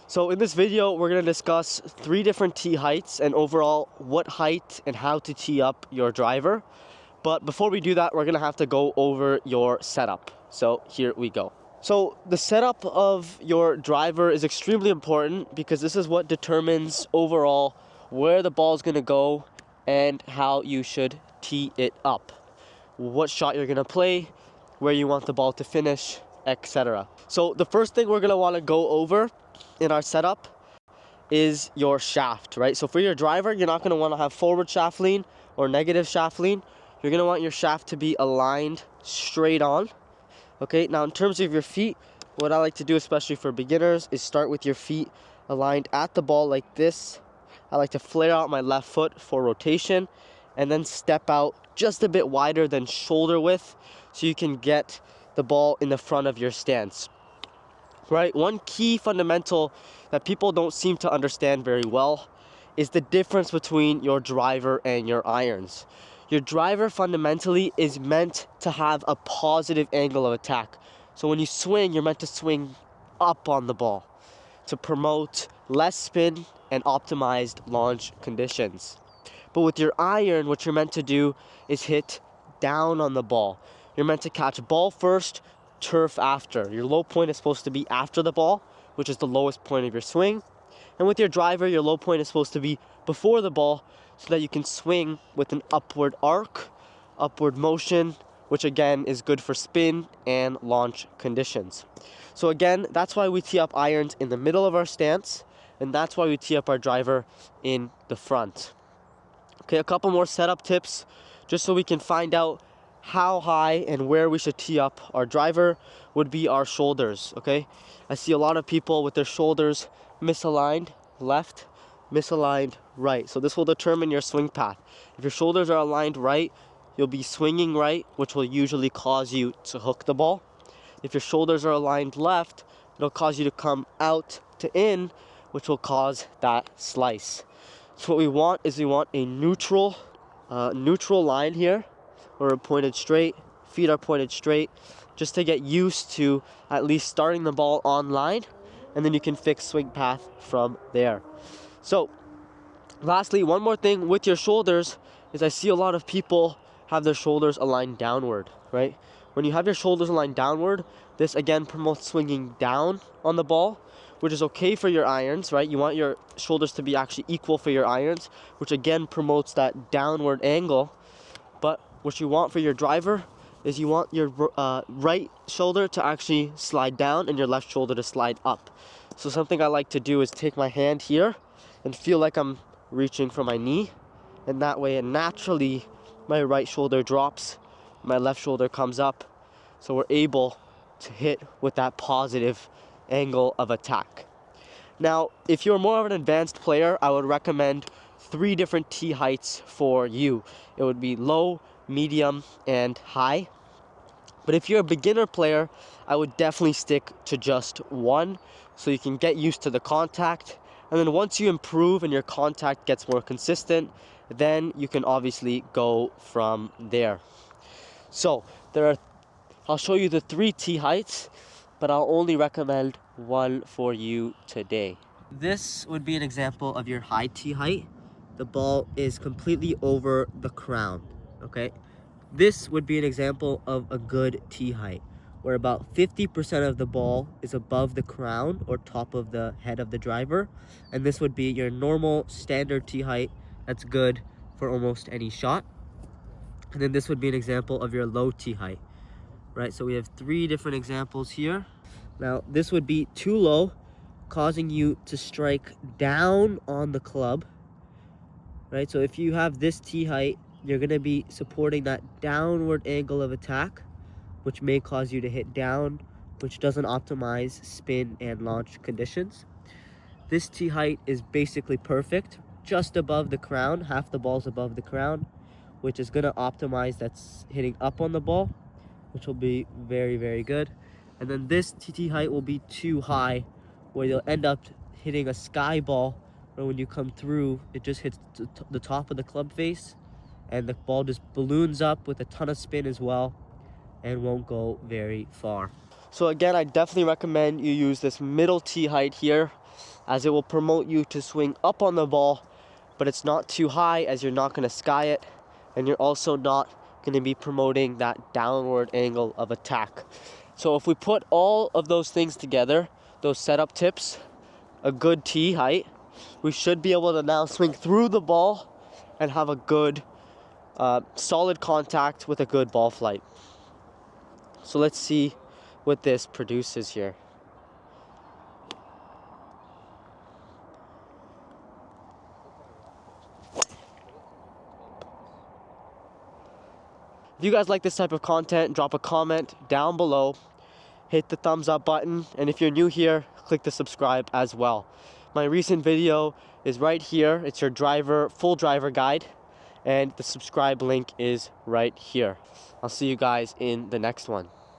So in this video, we're going to discuss 3 different tee heights and overall what height and how to tee up your driver. But before we do that, we're going to have to go over your setup. So here we go. So the setup of your driver is extremely important because this is what determines overall where the ball is going to go and how you should tee it up. What shot you're going to play, where you want the ball to finish, etc. So the first thing we're going to want to go over in our setup is your shaft, right? So for your driver, you're not going to want to have forward shaft lean or negative shaft lean. You're going to want your shaft to be aligned straight on. Okay, now in terms of your feet, what I like to do, especially for beginners, is start with your feet aligned at the ball like this. I like to flare out my left foot for rotation and then step out just a bit wider than shoulder width so you can get the ball in the front of your stance. Right, one key fundamental that people don't seem to understand very well is the difference between your driver and your irons. Your driver fundamentally is meant to have a positive angle of attack. So when you swing, you're meant to swing up on the ball to promote less spin and optimized launch conditions. But with your iron, what you're meant to do is hit down on the ball. You're meant to catch ball first, turf after. Your low point is supposed to be after the ball, which is the lowest point of your swing. And with your driver, your low point is supposed to be before the ball so that you can swing with an upward arc, upward motion, which again is good for spin and launch conditions. So again, that's why we tee up irons in the middle of our stance, and that's why we tee up our driver in the front. Okay, a couple more setup tips just so we can find out how high and where we should tee up our driver would be our shoulders. Okay, I see a lot of people with their shoulders misaligned left, misaligned right. So this will determine your swing path. If your shoulders are aligned right, you'll be swinging right, which will usually cause you to hook the ball. If your shoulders are aligned left, it'll cause you to come out to in, which will cause that slice. So what we want is a neutral line here. We're pointed straight, feet are pointed straight, just to get used to at least starting the ball on line, and then you can fix swing path from there. So lastly, one more thing with your shoulders is I see a lot of people have their shoulders aligned downward, right? When you have your shoulders aligned downward, this again promotes swinging down on the ball, which is okay for your irons, right? You want your shoulders to be actually equal for your irons, which again promotes that downward angle. But what you want for your driver is you want your right shoulder to actually slide down and your left shoulder to slide up. So something I like to do is take my hand here and feel like I'm reaching for my knee, and that way naturally my right shoulder drops, my left shoulder comes up, so we're able to hit with that positive angle of attack. Now, if you're more of an advanced player, I would recommend 3 different tee heights for you. It would be low, medium, and high. But if you're a beginner player, I would definitely stick to just one so you can get used to the contact. And then once you improve and your contact gets more consistent, then you can obviously go from there. So I'll show you the 3 tee heights, but I'll only recommend one for you today. This would be an example of your high tee height. The ball is completely over the crown, okay? This would be an example of a good tee height, where about 50% of the ball is above the crown or top of the head of the driver. And this would be your normal standard tee height that's good for almost any shot. And then this would be an example of your low tee height, right? So we have 3 different examples here. Now, this would be too low, causing you to strike down on the club, right? So if you have this tee height, you're going to be supporting that downward angle of attack, which may cause you to hit down, which doesn't optimize spin and launch conditions. This tee height is basically perfect, just above the crown, half the ball's above the crown, which is going to optimize that's hitting up on the ball, which will be very, very good. And then this tee height will be too high, where you'll end up hitting a sky ball, where when you come through, it just hits the top of the club face, and the ball just balloons up with a ton of spin as well, and won't go very far. So again, I definitely recommend you use this middle tee height here. as it will promote you to swing up on the ball, but it's not too high as you're not going to sky it, and you're also not going to be promoting that downward angle of attack. So if we put all of those things together, those setup tips, a good tee height, we should be able to now swing through the ball and have a good solid contact with a good ball flight. So let's see what this produces here. If you guys like this type of content, drop a comment down below, hit the thumbs up button, and if you're new here, click the subscribe as well. My recent video is right here. It's your full driver guide, and the subscribe link is right here. I'll see you guys in the next one.